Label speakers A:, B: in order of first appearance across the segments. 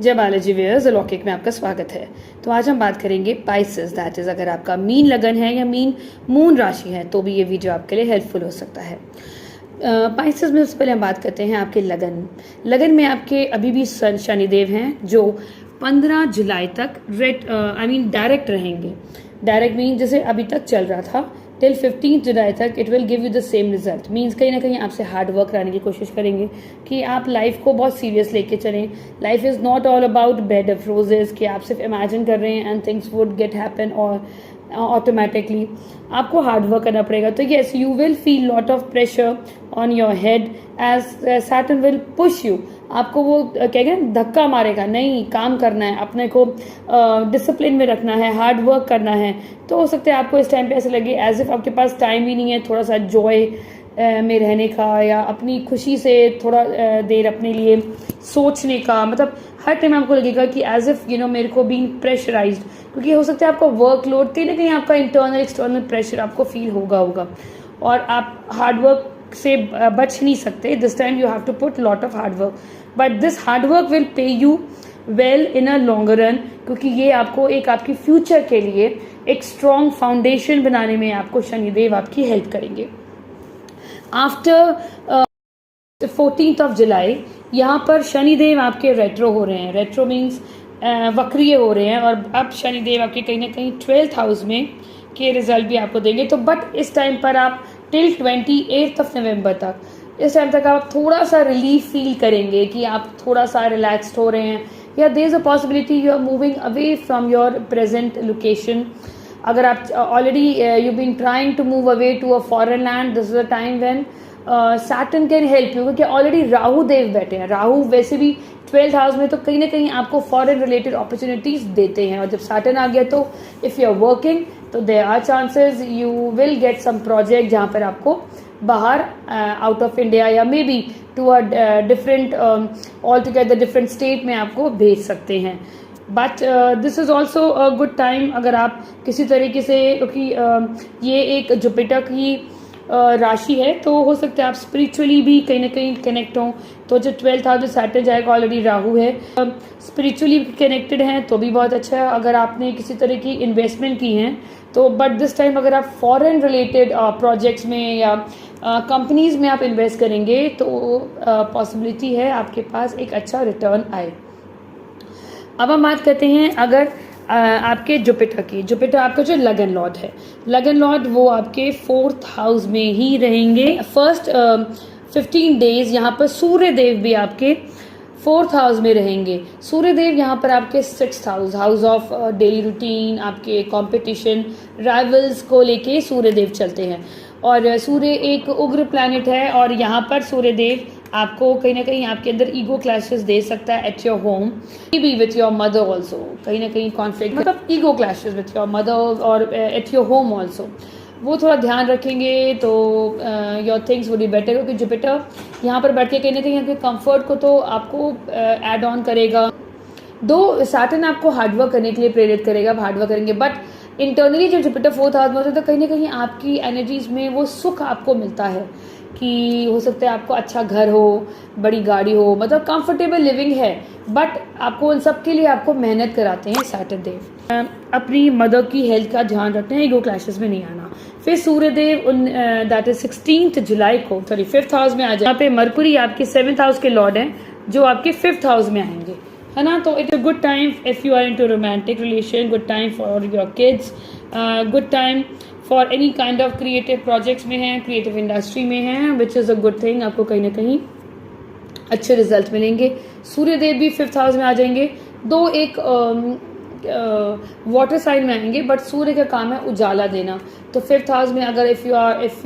A: जय बालाजी व्यूअर्स, अलौकिक में आपका स्वागत है। तो आज हम बात करेंगे पाइसेस, दैट इज़ अगर आपका मीन लगन है या मीन मून राशि है तो भी ये वीडियो आपके लिए हेल्पफुल हो सकता है। पाइसेस में सबसे पहले हम बात करते हैं आपके लगन में आपके अभी भी शनिदेव हैं जो 15 जुलाई तक डायरेक्ट रहेंगे। डायरेक्ट मीन जैसे अभी तक चल रहा था टिल 15 जुलाई तक it will give you the same result. Means कहीं ना कहीं आपसे हार्ड वर्क कराने की कोशिश करेंगे कि आप लाइफ को बहुत सीरियस लेके चलें। Life is not all about bed of roses कि आप सिर्फ इमेजिन कर रहे हैं and things would get happen और ऑटोमेटिकली आपको हार्ड वर्क करना पड़ेगा। तो yes, you will feel lot of pressure on your head as Saturn will push you. आपको वो क्या कहते हैं, धक्का मारेगा, नहीं काम करना है, अपने को डिसिप्लिन में रखना है, हार्ड वर्क करना है। तो हो सकता है आपको इस टाइम पे ऐसे लगे एज इफ आपके पास टाइम ही नहीं है थोड़ा सा जॉय में रहने का या अपनी खुशी से थोड़ा देर अपने लिए सोचने का। मतलब हर टाइम आपको लगेगा कि एज इफ मेरे को बीइंग प्रेशराइज्ड, क्योंकि हो सकता है आपका वर्कलोड कहीं ना कहीं आपका इंटरनल एक्सटर्नल प्रेशर आपको फील होगा और आप हार्ड वर्क से बच नहीं सकते। This time you have to put lot of hard work, but this hard work will pay you well in a longer run, क्योंकि ये आपको आपकी फ्यूचर के लिए एक स्ट्रॉन्ग फाउंडेशन बनाने में आपको शनिदेव आपकी हेल्प करेंगे। आफ्टर 14th ऑफ जुलाई यहाँ पर शनिदेव आपके रेट्रो हो रहे हैं। रेट्रो मीन्स वक्रीय हो रहे हैं और अब शनिदेव आपके कहीं ना कहीं 12th हाउस में के रिजल्ट भी आपको देंगे। तो बट इस टाइम पर आप टिल 28th ऑफ नवंबर तक, इस टाइम तक आप थोड़ा सा रिलीफ फील करेंगे कि आप थोड़ा सा रिलैक्स्ड हो रहे हैं या there is a possibility you are moving away from your present location. अगर आप already you been trying to move away to a foreign land, this is a time when Saturn can help you, क्योंकि already Rahu Dev बैठे हैं। राहु वैसे भी 12th house में तो कहीं ना कहीं आपको फॉरेन रिलेटेड अपॉर्चुनिटीज देते हैं, और जब सैटर्न आ गया तो इफ़ यू आर वर्किंग तो there are chances you will get some project जहाँ पर आपको बाहर आउट ऑफ इंडिया या maybe to a different altogether different state में आपको भेज सकते हैं। But this is also a good time अगर आप किसी तरीके से, क्योंकि ये एक जुपिटर की राशि है तो हो सकता है आप स्पिरिचुअली भी कहीं ना कहीं कनेक्ट हों। तो जो 12th हाउस में सैटर्न जाएगा, ऑलरेडी राहु है, स्पिरिचुअली कनेक्टेड हैं तो भी बहुत अच्छा है। अगर आपने किसी तरह की इन्वेस्टमेंट की हैं तो बट दिस टाइम अगर आप फॉरेन रिलेटेड प्रोजेक्ट्स में या कंपनीज में आप इन्वेस्ट करेंगे तो पॉसिबिलिटी है आपके पास एक अच्छा रिटर्न आए। अब हम बात करते हैं अगर आपके जुपिटर आपका जो लगन लॉर्ड है, लगन लॉर्ड वो आपके 4th हाउस में ही रहेंगे। फर्स्ट 15 डेज यहाँ पर सूर्य देव भी आपके 4th हाउस में रहेंगे। सूर्य देव यहाँ पर आपके 6th house of daily routine, आपके कंपटीशन, राइवल्स को लेके सूर्य देव चलते हैं। और सूर्य एक उग्र प्लैनेट है और यहाँ पर सूर्य देव आपको कहीं ना कहीं आपके अंदर ईगो क्लैशेस दे सकता है at your home, B with your mother also. कहीं ना कहीं कॉन्फ्लिक्ट, मतलब ego clashes with your mother और एट योर होम ऑल्सो, वो थोड़ा ध्यान रखेंगे तो your things would be better. क्योंकि जुपिटर यहाँ पर बैठ के कहीं ना कहीं आपके कंफर्ट को तो आपको एड ऑन करेगा। दो सैटर्न आपको हार्डवर्क करने के लिए प्रेरित करेगा, आप हार्डवर्क करेंगे, बट इंटरनली जब जुपिटर 4th हाउस में होता है तो कहीं ना कहीं आपकी एनर्जीज में वो सुख आपको मिलता है कि हो सकता है आपको अच्छा घर हो, बड़ी गाड़ी हो, मतलब कंफर्टेबल लिविंग है। बट आपको उन सब के लिए आपको मेहनत कराते हैं सैटर्न देव। अपनी मदर की हेल्थ का ध्यान रखते हैं, ईगो क्लैशेस में नहीं आना। फिर सूर्य देव दैट इज 16th जुलाई को 5th हाउस में आ जाए। यहाँ पे मरकुरी आपके 7th हाउस के लॉर्ड हैं जो आपके 5th हाउस में आएंगे, है ना। तो it's a good time if you are into romantic relation, good time for your kids, good time for any kind of creative projects में हैं, क्रिएटिव इंडस्ट्री में हैं, which is a good thing. आपको कहीं ना कहीं अच्छे रिजल्ट मिलेंगे। सूर्यदेव भी 5th हाउस में आ जाएंगे। दो एक वाटर साइन में आएंगे, बट सूर्य का काम है उजाला देना। तो 5th हाउस में अगर if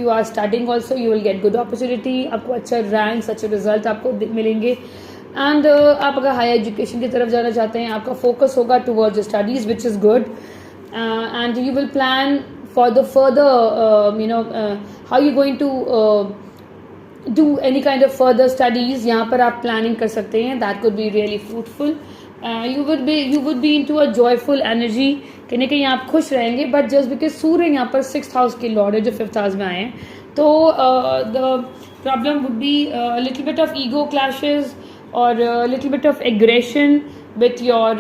A: you are studying also you will get good opportunity, आपको अच्छा रैंक्स, अच्छे रिजल्ट आपको मिलेंगे। एंड आप अगर हायर एजुकेशन की तरफ जाना चाहते हैं, आपका फोकस होगा towards studies which is good, and you will plan for the further how you going to do any kind of further studies, यहाँ पर आप planning कर सकते हैं, that could be really fruitful. You would be into a joyful energy, कहीं ना कहीं आप खुश रहेंगे। बट जस्ट बिकॉज सूर्य यहाँ पर 6th हाउस के लॉर्ड है जो 5th हाउस में आए हैं, तो the problem would be little bit of ego clashes और little bit of aggression with your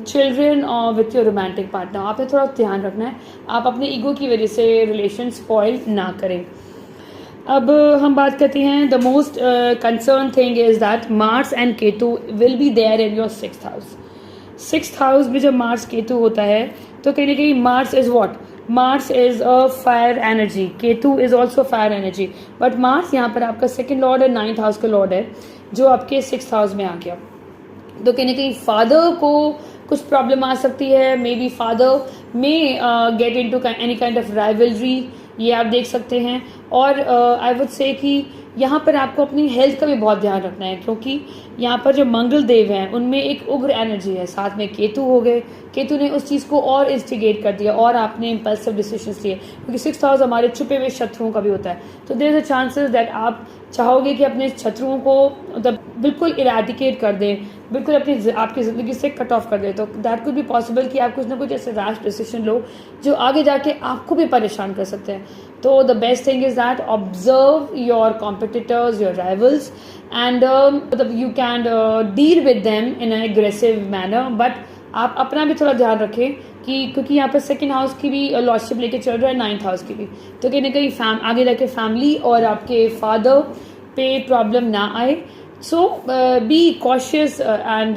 A: children और विथ योर रोमांटिक पार्टनर। आपने थोड़ा ध्यान रखना है, आप अपने ईगो की वजह से रिलेशन स्पॉइल ना करें। अब हम बात करते हैं the most concern thing is that Mars and Ketu will be there in your 6th house. 6th house में जब मार्स केतु होता है तो कहीं ना कहीं Mars is what, Mars is a fire energy, Ketu is also fire energy, but Mars यहाँ पर आपका 2nd लॉर्ड है, 9th हाउस का लॉर्ड है जो आपके 6th हाउस में आ गया। तो कहीं ना कहीं फादर को कुछ प्रॉब्लम आ सकती है, मे बी फादर में get into any kind of rivalry, ये आप देख सकते हैं। और आई वुड से कि यहाँ पर आपको अपनी हेल्थ का भी बहुत ध्यान रखना है, क्योंकि यहाँ पर जो मंगल देव हैं उनमें एक उग्र एनर्जी है, साथ में केतु हो गए, केतु ने उस चीज़ को और इंस्टिगेट कर दिया और आपने इम्पल्सिव डिसीजंस लिए, क्योंकि 6th हाउस हमारे छुपे हुए शत्रुओं का भी होता है। तो there is a chances that आप चाहोगे कि अपने शत्रुओं को मतलब बिल्कुल इरेडिकेट कर दें, बिल्कुल आपकी ज़िंदगी से कट ऑफ कर दें। तो दैट कुड बी पॉसिबल कि आप कुछ ना कुछ ऐसे रैश डिसीजन लो जो आगे जाके आपको भी परेशान कर सकते हैं। तो the best thing is that observe your competitors, your rivals, and मतलब you can deal with them in an aggressive manner, but आप अपना भी थोड़ा ध्यान रखें कि क्योंकि यहाँ पर 2nd हाउस की भी लॉर्डशिप लेके चल रहा है, 9th हाउस की भी, तो कहीं ना कहीं आगे जाके फैमिली और आपके फादर पे प्रॉब्लम ना आए। So be cautious and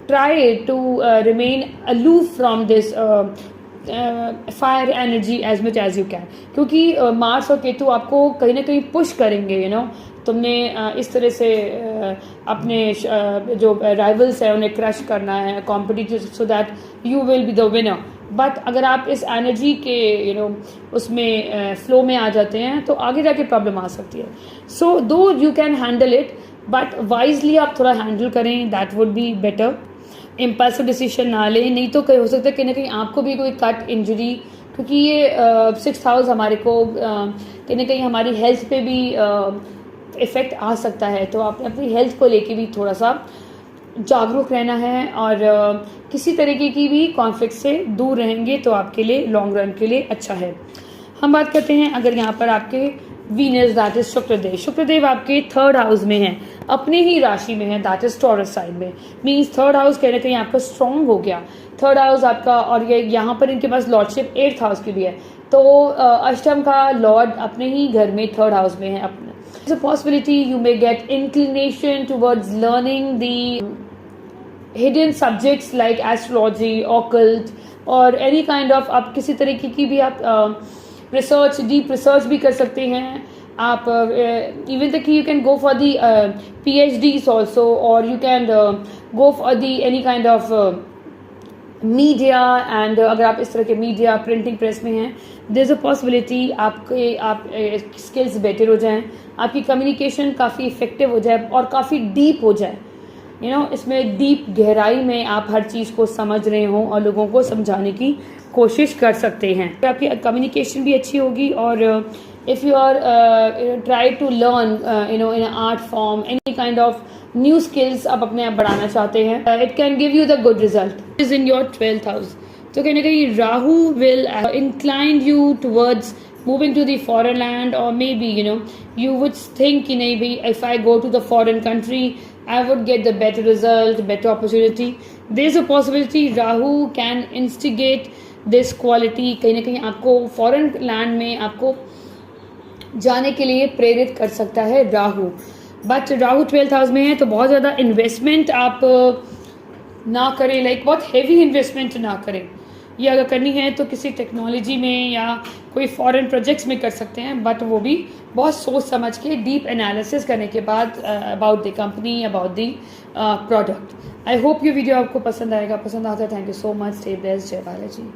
A: try to remain aloof from this fire energy as much as you can, क्योंकि मार्स और केतु आपको कहीं ना कहीं पुश करेंगे, यू नो तुमने इस तरह से अपने जो राइवल्स है उन्हें क्रश करना है, competitive, so that you will be the winner. But अगर आप इस एनर्जी के उसमें फ्लो में आ जाते हैं तो आगे जाके प्रॉब्लम आ सकती है। सो दो you can handle it, but wisely आप थोड़ा हैंडल करें, that would be better. Impulsive decision ना लें, नहीं तो कहीं हो सकता है कहीं ना कहीं आपको भी कोई कट इंजरी, क्योंकि ये 6th हाउस हमारे को कहीं ना कहीं हमारी हेल्थ पे भी इफ़ेक्ट आ सकता है। तो आपने अपनी हेल्थ को लेके भी थोड़ा सा जागरूक रहना है और किसी तरीके की भी कॉन्फ्लिक्ट से दूर रहेंगे तो आपके लिए लॉन्ग रन के लिए अच्छा है। हम बात करते हैं अगर यहाँ पर आपके Venus that is Shukradev, Shukradev आपके 3rd हाउस में है, अपने ही राशि में है, दैट इज टॉरस साइन में, मीन्स 3rd हाउस कहीं ना कहीं आपका स्ट्रॉन्ग हो गया। 3rd हाउस आपका, और ये यहाँ पर इनके पास लॉर्डशिप 8th हाउस की भी है, तो अष्टम का लॉर्ड अपने ही घर में 3rd हाउस में है। अपने There's a possibility you may get inclination towards learning the hidden subjects like astrology, occult or any kind of, आप किसी तरीके की भी आप रिसर्च, डीप रिसर्च भी कर सकते हैं आप। इवन तक you can go for the PhDs also, और you can go for the any kind of media. And अगर आप इस तरह के मीडिया प्रिंटिंग प्रेस में हैं, देयर इज अ पॉसिबिलिटी आप स्किल्स बेटर हो जाएं, आपकी कम्युनिकेशन काफ़ी इफेक्टिव हो जाए और काफ़ी डीप हो जाए, यू नो इसमें डीप गहराई में आप हर चीज़ को समझ रहे हों और लोगों को समझाने की कोशिश कर सकते हैं। तो आपकी कम्युनिकेशन भी अच्छी होगी। और if you are try to learn in art form any kind of new skills आप अपने आप बढ़ाना चाहते हैं, it can give you the good result is in your 12th house. तो कहीं ना कहीं Rahu will incline you towards moving to the foreign land, or maybe you would think कि नहीं भाई if I go to the foreign country I would get the better result, better opportunity. There is a possibility Rahu can instigate this quality, कहीं ना कहीं आपको foreign land में आपको जाने के लिए प्रेरित कर सकता है Rahu. But Rahu 12th house में है तो बहुत ज़्यादा इन्वेस्टमेंट आप ना करें, लाइक बहुत हेवी इन्वेस्टमेंट ना करें। ये अगर करनी है तो किसी टेक्नोलॉजी में या कोई फॉरेन प्रोजेक्ट्स में कर सकते हैं, बट वो भी बहुत सोच समझ के डीप एनालिसिस करने के बाद about the company, about the product. I hope ये वीडियो आपको पसंद आएगा। पसंद आता है, thank you so much. Stay blessed. जय बालाजी।